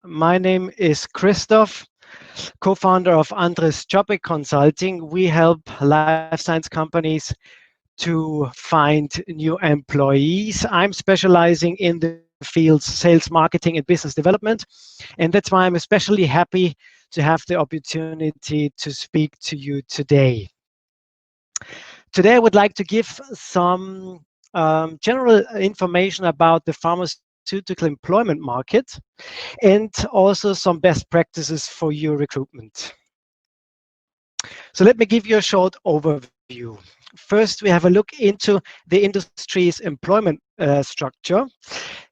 My name is Christoph, co-founder of Andris Jobbik Consulting. We help life science companies to find new employees. I'm specializing in the fields sales, marketing, and business development. And that's why I'm especially happy to have the opportunity to speak to you today. Today, I would like to give some general information about the pharmaceutical employment market and also some best practices for your recruitment. So let me give you a short overview. First, we have a look into the industry's employment structure.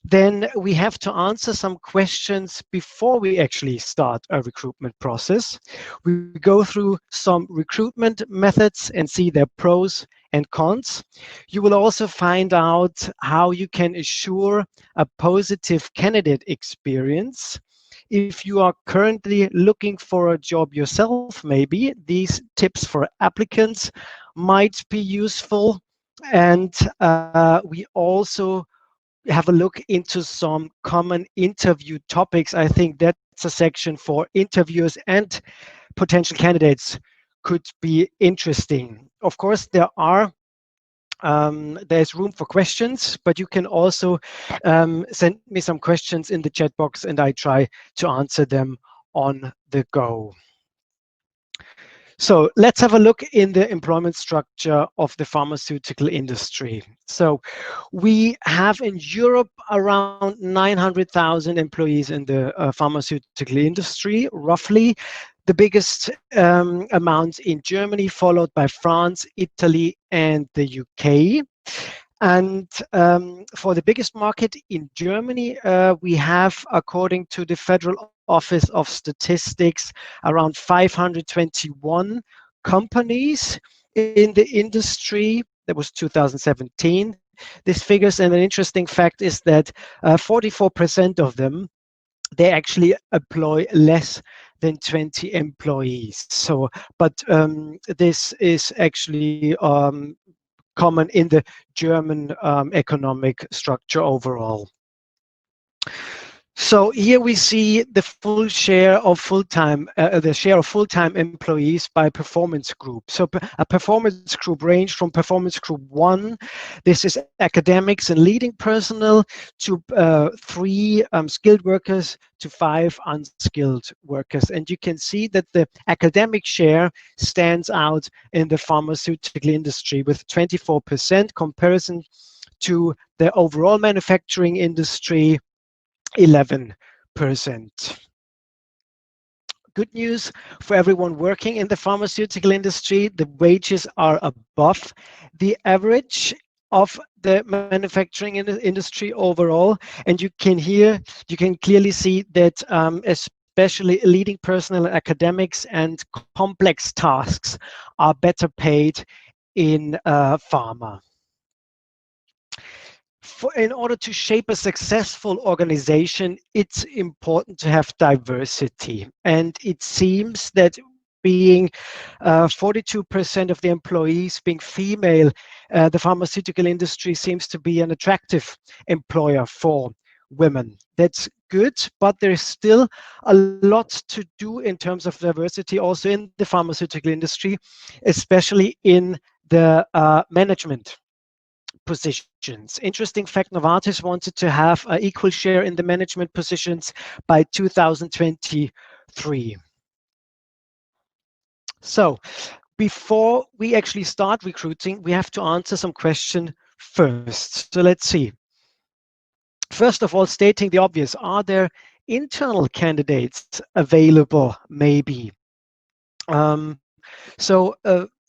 Then we have to answer some questions before we actually start a recruitment process. We go through some recruitment methods and see their pros and cons. You will also find out how you can assure a positive candidate experience. If you are currently looking for a job yourself, maybe these tips for applicants might be useful. And we also have a look into some common interview topics. I think that's a section for interviewers and potential candidates could be interesting. Of course, there's room for questions, but you can also send me some questions in the chat box and I try to answer them on the go. So let's have a look in the employment structure of the pharmaceutical industry. So we have in Europe around 900,000 employees in the pharmaceutical industry, roughly. The biggest amount in Germany, followed by France, Italy, and the UK. And for the biggest market in Germany, we have, according to the Federal Office of Statistics, around 521 companies in the industry. That was 2017. These figures, and an interesting fact is that 44% of them, they actually employ less than 20 employees. So, but this is actually common in the German economic structure overall. So here we see the full share of full-time, the share of full-time employees by performance group. So a performance group range from performance group 1, this is academics and leading personnel, to 3 skilled workers, to 5 unskilled workers. And you can see that the academic share stands out in the pharmaceutical industry with 24% comparison to the overall manufacturing industry, 11%. Good news for everyone working in the pharmaceutical industry, the wages are above the average of the manufacturing industry overall. And you can clearly see that especially leading personnel, academics, and complex tasks are better paid in pharma. In order to shape a successful organization, it's important to have diversity. And it seems that being 42% of the employees being female, the pharmaceutical industry seems to be an attractive employer for women. That's good, but there's still a lot to do in terms of diversity also in the pharmaceutical industry, especially in the management positions. Interesting fact, Novartis wanted to have an equal share in the management positions by 2023. So before we actually start recruiting, we have to answer some questions first. So let's see. First of all, stating the obvious, are there internal candidates available? Maybe.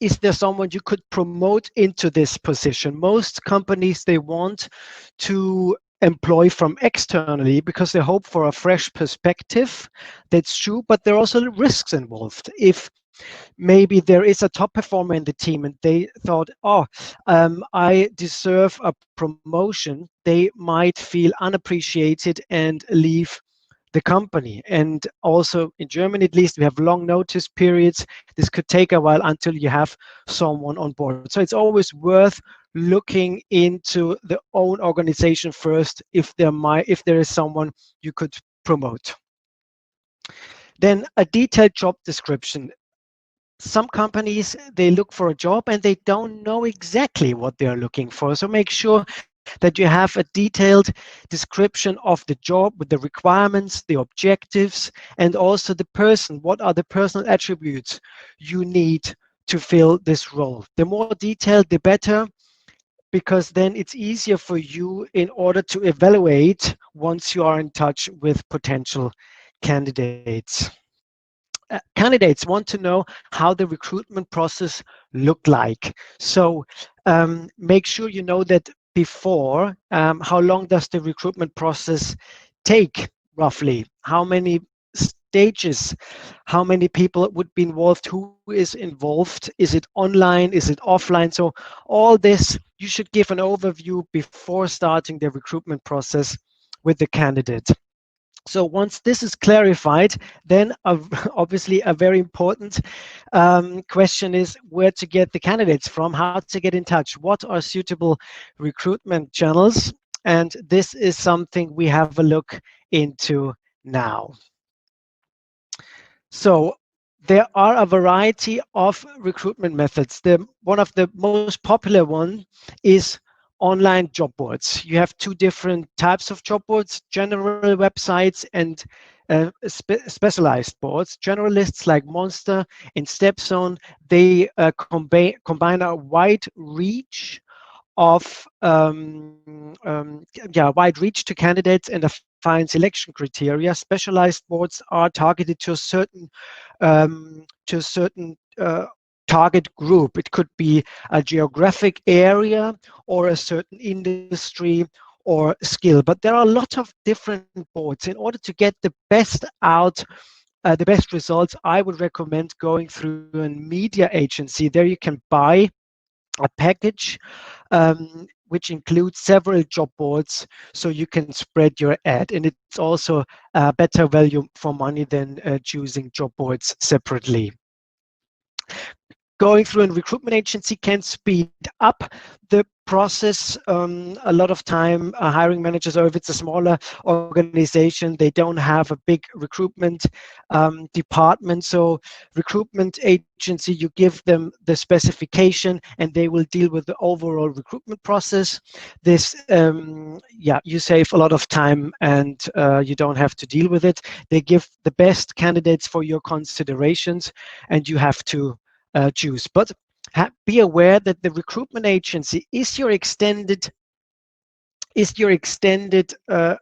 Is there someone you could promote into this position? Most companies, they want to employ from externally because they hope for a fresh perspective. That's true, but there are also risks involved. If maybe there is a top performer in the team and they thought, I deserve a promotion, they might feel unappreciated and leave the company. And also in Germany, at least, we have long notice periods. This could take a while until you have someone on board. So it's always worth looking into the own organization first if there is someone you could promote. Then a detailed job description. Some companies, they look for a job and they don't know exactly what they're looking for. So make sure that you have a detailed description of the job with the requirements, the objectives, and also the person. What are the personal attributes you need to fill this role? The more detailed, the better, because then it's easier for you in order to evaluate once you are in touch with potential candidates. Candidates want to know how the recruitment process look like. So make sure you know that before. How long does the recruitment process take roughly? How many stages? How many people would be involved? Who is involved? Is it online? Is it offline? So all this, you should give an overview before starting the recruitment process with the candidate. So once this is clarified, then obviously a very important question is where to get the candidates from, how to get in touch, what are suitable recruitment channels, and this is something we have a look into now. So there are a variety of recruitment methods. One of the most popular one is online job boards. You have two different types of job boards: general websites and specialized boards. Generalists like Monster and Stepstone, they combine a wide reach of wide reach to candidates and a fine selection criteria. Specialized boards are targeted to a certain target group. It could be a geographic area or a certain industry or skill. But there are a lot of different boards. In order to get the best out, the best results, I would recommend going through a media agency. There you can buy a package which includes several job boards, so you can spread your ad. And it's also a better value for money than choosing job boards separately. Going through a recruitment agency can speed up the process. A lot of time, hiring managers, or if it's a smaller organization, they don't have a big recruitment department. So recruitment agency, you give them the specification and they will deal with the overall recruitment process. This, you save a lot of time and you don't have to deal with it. They give the best candidates for your considerations and you have to choose. But be aware that the recruitment agency is your extended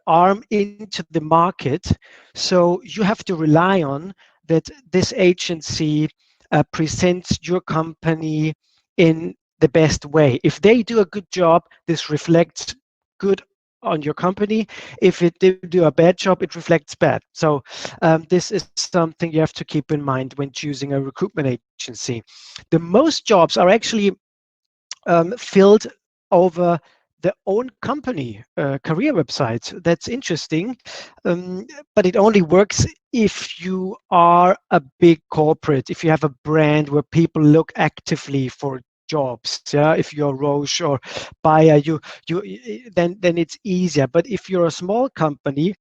arm into the market. So you have to rely on that this agency presents your company in the best way. If they do a good job, this reflects good on your company. If they do a bad job, it reflects bad. So this is something you have to keep in mind when choosing a recruitment agency. The most jobs are actually filled over the own company career website. That's interesting, but it only works if you are a big corporate, if you have a brand where people look actively for jobs. Yeah, if you're Roche or Bayer, then it's easier. But if you're a small company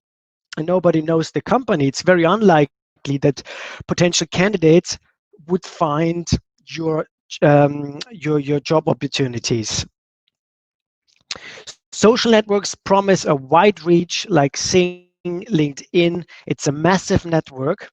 and nobody knows the company, it's very unlikely that potential candidates would find your your job opportunities. Social networks promise a wide reach, like Sing, LinkedIn. It's a massive network.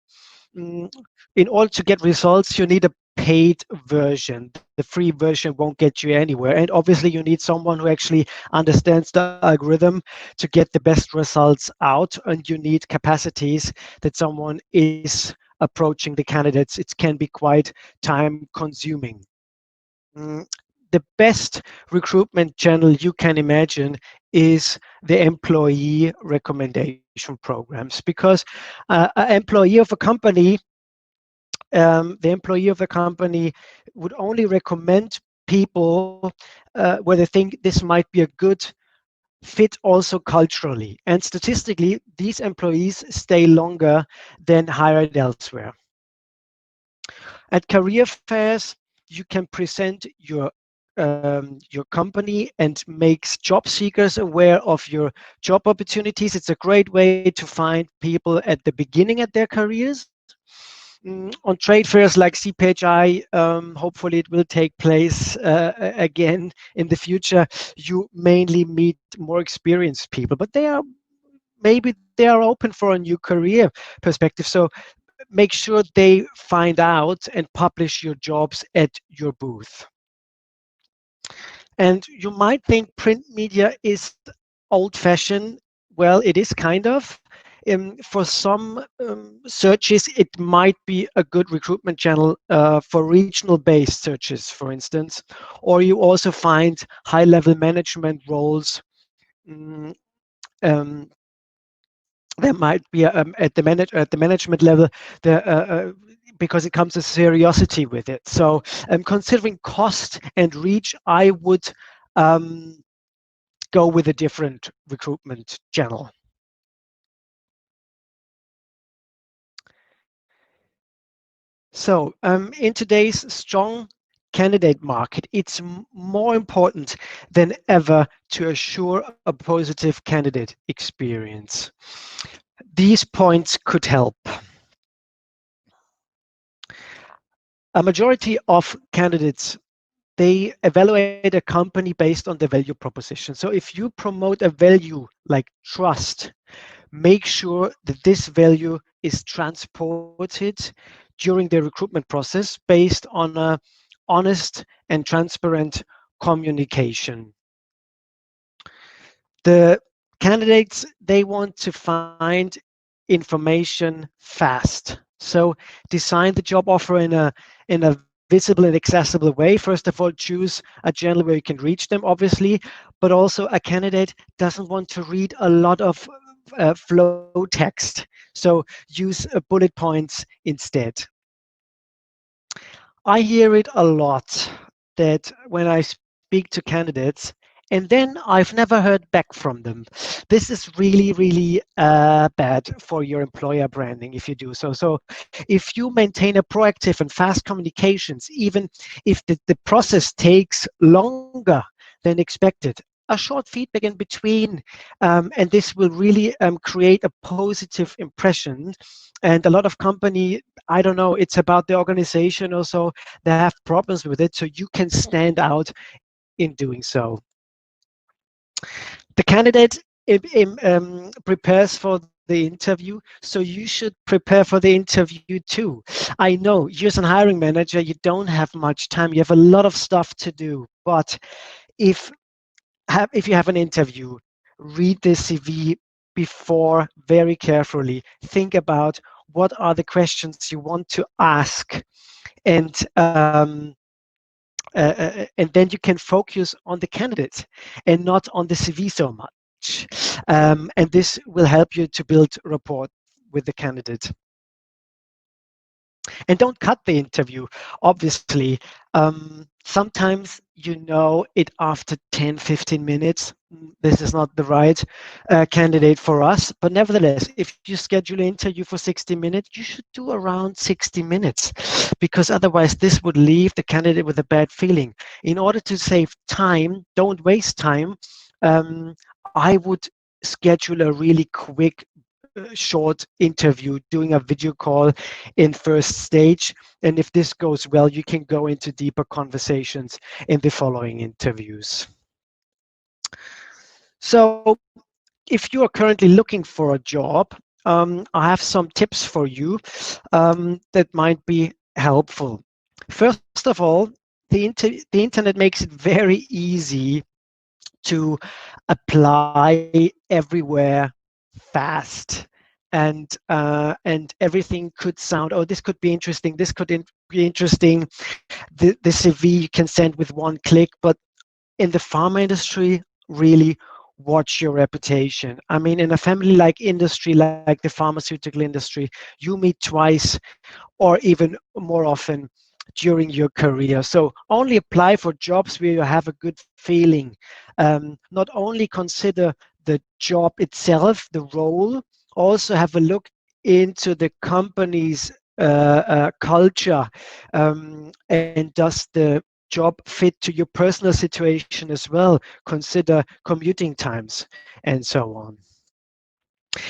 Mm, In order to get results, you need a paid version. The free version won't get you anywhere. And obviously, you need someone who actually understands the algorithm to get the best results out. And you need capacities that someone is approaching the candidates. It can be quite time consuming. The best recruitment channel you can imagine is the employee recommendation programs, because an employee of a company, the employee of a company would only recommend people where they think this might be a good fit also culturally. And statistically, these employees stay longer than hired elsewhere. At career fairs, you can present your company and makes job seekers aware of your job opportunities. It's a great way to find people at the beginning of their careers. On trade fairs like CPHI, hopefully it will take place again in the future. You mainly meet more experienced people, but maybe they are open for a new career perspective. So make sure they find out and publish your jobs at your booth. And you might think print media is old-fashioned. Well, it is kind of. For some searches, it might be a good recruitment channel for regional-based searches, for instance. Or you also find high-level management roles. mm, um, there might be at the management level there because it comes with seriosity with it. So considering cost and reach, I would um, go with a different recruitment channel. So in today's strong candidate market, it's more important than ever to assure a positive candidate experience. These points could help. A majority of candidates, they evaluate a company based on the value proposition. So if you promote a value like trust, make sure that this value is transported during the recruitment process based on a honest and transparent communication. The candidates, they want to find information fast. So design the job offer in a visible and accessible way. First of all, choose a channel where you can reach them, obviously, but also a candidate doesn't want to read a lot of flow text. So use bullet points instead. I hear it a lot that when I speak to candidates, and then I've never heard back from them. This is really, really bad for your employer branding if you do so. So if you maintain a proactive and fast communications, even if the process takes longer than expected, a short feedback in between, and this will really create a positive impression. And a lot of company, I don't know, it's about the organization also, they have problems with it, so you can stand out in doing so. The candidate prepares for the interview, so you should prepare for the interview too. I know you as a hiring manager, you don't have much time, you have a lot of stuff to do, but if if you have an interview, read the CV before very carefully. Think about what are the questions you want to ask, and and then you can focus on the candidate and not on the CV so much. And this will help you to build rapport with the candidate. And don't cut the interview, obviously. Sometimes you know it after 10, 15 minutes. This is not the right candidate for us. But nevertheless, if you schedule an interview for 60 minutes, you should do around 60 minutes, because otherwise this would leave the candidate with a bad feeling. In order to save time, don't waste time, I would schedule a really quick short interview, doing a video call in first stage. And if this goes well, you can go into deeper conversations in the following interviews. So if you are currently looking for a job, I have some tips for you that might be helpful. First of all, the internet makes it very easy to apply everywhere fast, and everything could sound, oh, this could be interesting, this could be interesting. The CV you can send with one click, but in the pharma industry, really watch your reputation. I mean, in a family like industry, like the pharmaceutical industry, you meet twice or even more often during your career. So only apply for jobs where you have a good feeling. Not only consider the job itself, the role, also have a look into the company's culture, and does the job fit to your personal situation as well? Consider commuting times and so on.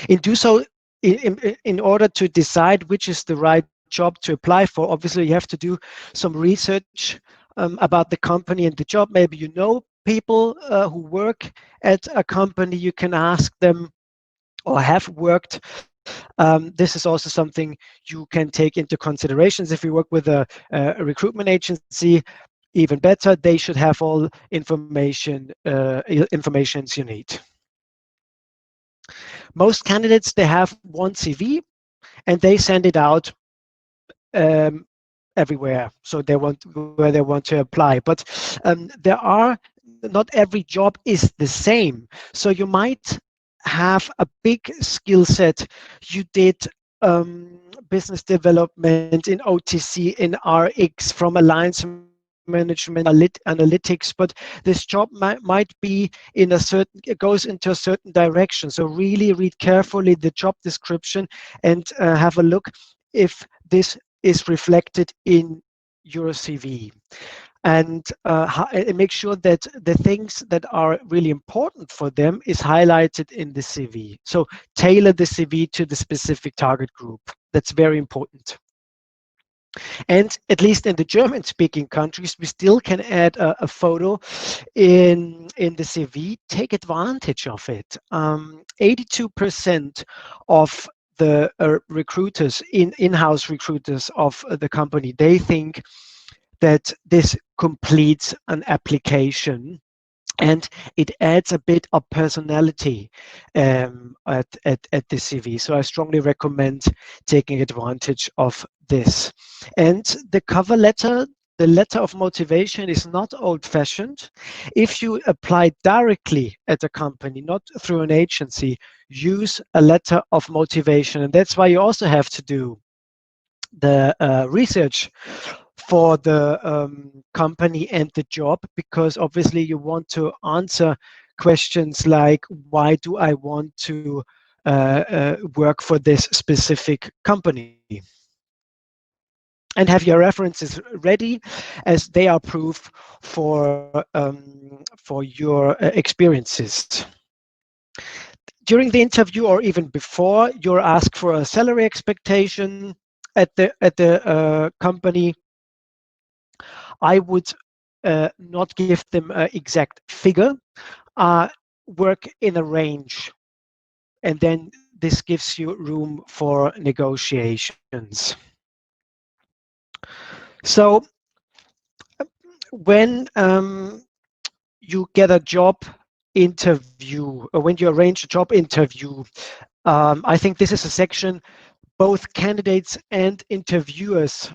In do so, in order to decide which is the right job to apply for, obviously you have to do some research about the company and the job. Maybe you know people who work at a company. You can ask them or have worked. This is also something you can take into considerations. If you work with a recruitment agency, even better, they should have all informations you need. Most candidates, they have one CV and they send it out um, everywhere. So they want where they want to apply. But there are not every job is the same. So you might have a big skill set. You did business development in OTC, in RX, from alliance management, analytics, but this job might be in a certain, it goes into a certain direction. So really read carefully the job description and have a look if this is reflected in your CV. And make sure that the things that are really important for them is highlighted in the CV. So tailor the CV to the specific target group. That's very important. And at least in the German-speaking countries, we still can add a photo in the CV. Take advantage of it. 82% of the recruiters, in-house recruiters of the company, they think that this completes an application and it adds a bit of personality at the CV. So I strongly recommend taking advantage of this. And the cover letter, the letter of motivation, is not old-fashioned. If you apply directly at a company, not through an agency, use a letter of motivation. And that's why you also have to do the research for the company and the job, because obviously you want to answer questions like, why do I want to work for this specific company? And have your references ready, as they are proof for your experiences. During the interview or even before, you're asked for a salary expectation at the company. I would not give them an exact figure, work in a range, and then this gives you room for negotiations. So when you get a job interview, or when you arrange a job interview, I think this is a section both candidates and interviewers,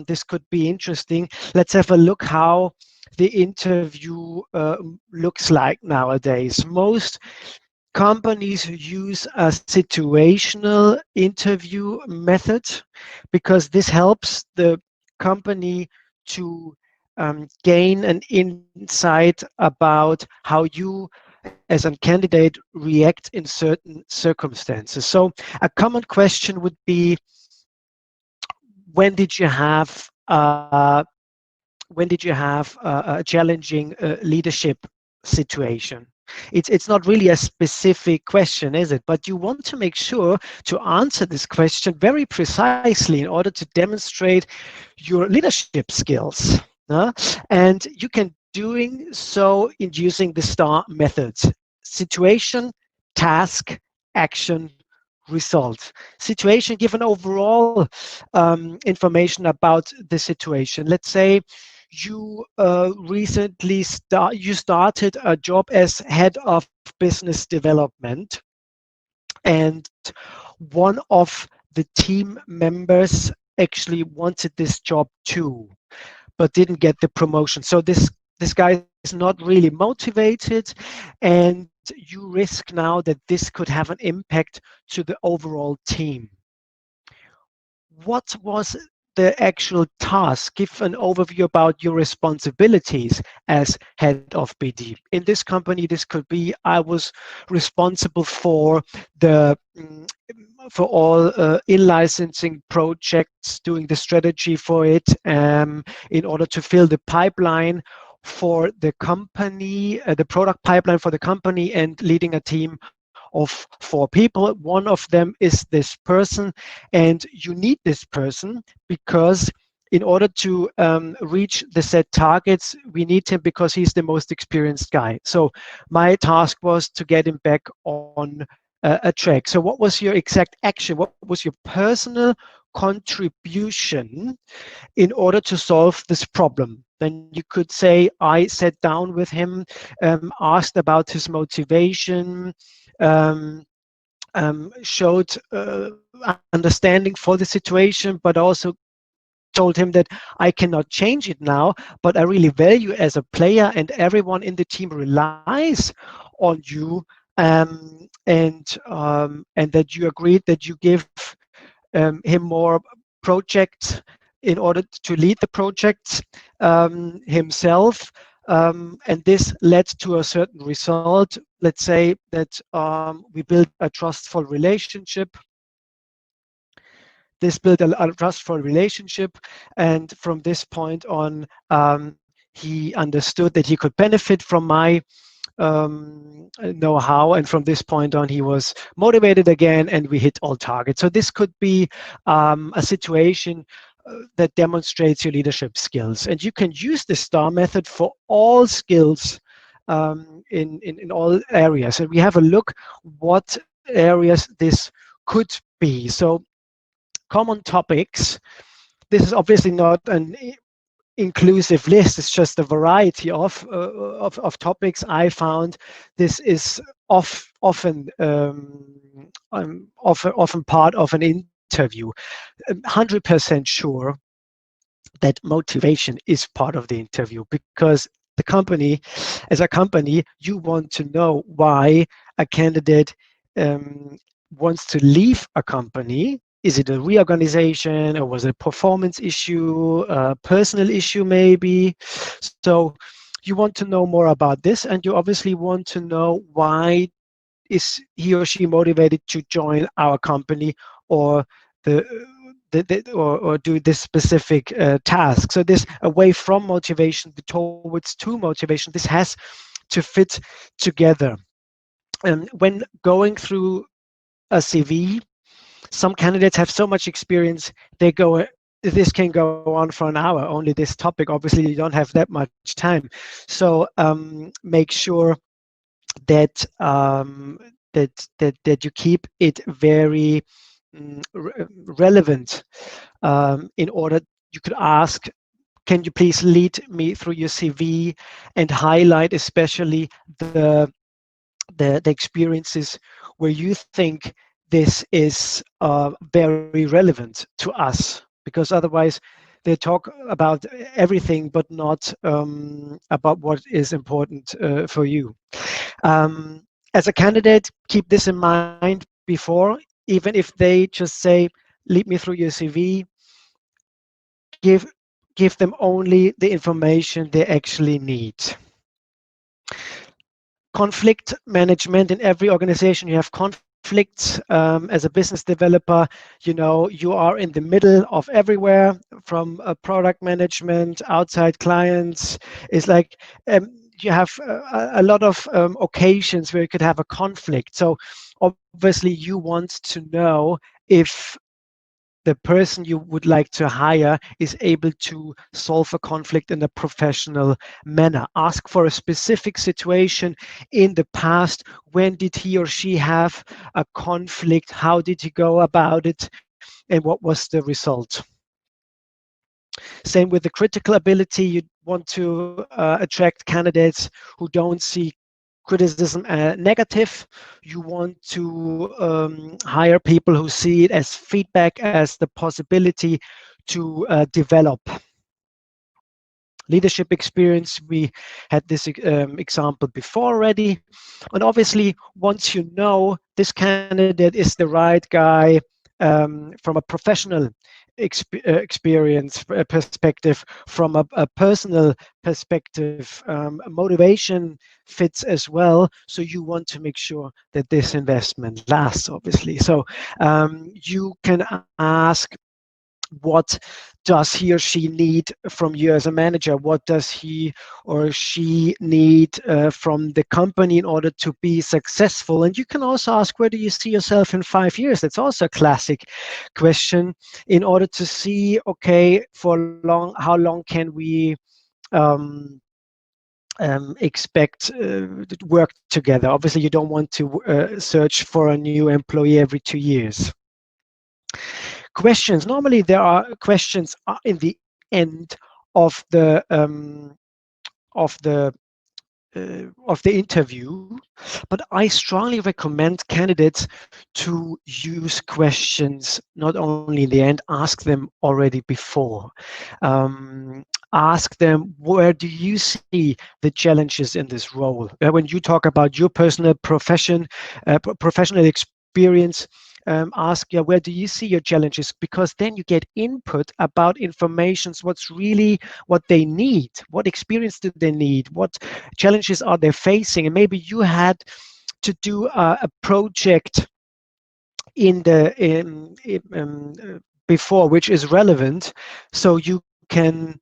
this could be interesting. Let's have a look how the interview looks like nowadays. Most companies use a situational interview method because this helps the company to gain an insight about how you as a candidate react in certain circumstances. So a common question would be, when did you have a challenging leadership situation? It's not really a specific question, is it? But you want to make sure to answer this question very precisely in order to demonstrate your leadership skills. And you can doing so in using the STAR methods: situation, task, action, result. Situation, give an overall information about the situation. Let's say you recently started a job as head of business development, and one of the team members actually wanted this job too, but didn't get the promotion. So this guy is not really motivated, and you risk now that this could have an impact to the overall team. What was the actual task? Give an overview about your responsibilities as head of BD. In this company, this could be, I was responsible for the for all in-licensing projects, doing the strategy for it in order to fill the pipeline for the company, the product pipeline for the company, and leading a team of 4 people. One of them is this person, and you need this person because in order to reach the set targets, we need him because he's the most experienced guy. So my task was to get him back on a track. So what was your exact action? What was your personal contribution in order to solve this problem? Then you could say, I sat down with him, asked about his motivation, showed understanding for the situation, but also told him that I cannot change it now, but I really value as a player, and everyone in the team relies on you, and that you agreed that you give him more projects in order to lead the projects himself. And this led to a certain result. Let's say that we built a trustful relationship. This built a trustful relationship, and from this point on, he understood that he could benefit from my know-how, and from this point on he was motivated again, and we hit all targets. So this could be a situation that demonstrates your leadership skills, and you can use the STAR method for all skills in all areas. And we have a look what areas this could be. So common topics. This is obviously not an inclusive list. It's just a variety of topics I found. This is often part of an interview. 100% sure that motivation is part of the interview, because the company, as a company, you want to know why a candidate wants to leave a company. Is it a reorganization, or was it a performance issue, a personal issue maybe? So you want to know more about this, and you obviously want to know why is he or she motivated to join our company, or or do this specific task. So this away from motivation towards to motivation, this has to fit together. And when going through a CV, some candidates have so much experience, this can go on for an hour, only this topic. Obviously, you don't have that much time. So make sure that, that you keep it very relevant. In order, you could ask, can you please lead me through your CV and highlight especially the experiences where you think this is very relevant to us, because otherwise they talk about everything but not about what is important for you. As a candidate, keep this in mind before, even if they just say, lead me through your CV, give them only the information they actually need. Conflict management. In every organization, you have conflicts. As a business developer, you are in the middle of everywhere, from product management, outside clients. It's like you have a lot of occasions where you could have a conflict. So obviously you want to know if the person you would like to hire is able to solve a conflict in a professional manner. Ask for a specific situation in the past. When did he or she have a conflict? How did he go about it? And what was the result? Same with the critical ability. You want to attract candidates who don't see criticism negative. You want to hire people who see it as feedback, as the possibility to develop. Leadership experience, we had this example before already. And obviously, once you know this candidate is the right guy from a professional experience perspective, from a personal perspective, motivation fits as well. So you want to make sure that this investment lasts, obviously. So you can ask what does he or she need from you as a manager? What does he or she need from the company in order to be successful? And you can also ask, where do you see yourself in 5 years? That's also a classic question, in order to see, okay, how long can we um, expect work together? Obviously, you don't want to search for a new employee every 2 years. Questions. Normally, there are questions in the end of the of the of the interview, but I strongly recommend candidates to use questions not only in the end, ask them already before. Ask them, where do you see the challenges in this role? When you talk about your personal professional experience, ask, yeah, where do you see your challenges? Because then you get input about informations, what they need, what experience do they need, what challenges are they facing, and maybe you had to do a project before which is relevant, so you can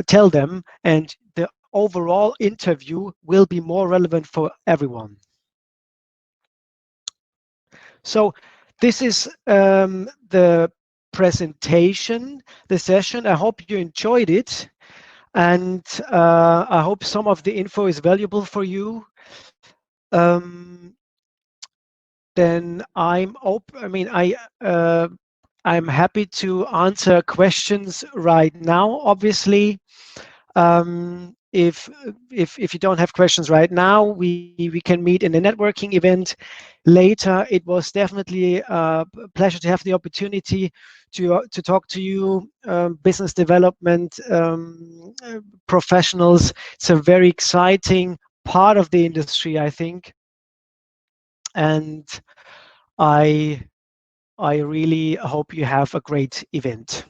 tell them, and the overall interview will be more relevant for everyone. So this is the presentation, the session. I hope you enjoyed it, and I hope some of the info is valuable for you. Then I'm happy to answer questions right now. Obviously, if you don't have questions right now, we can meet in the networking event later. It was definitely a pleasure to have the opportunity to talk to you, business development professionals. It's a very exciting part of the industry, I think, and I really hope you have a great event.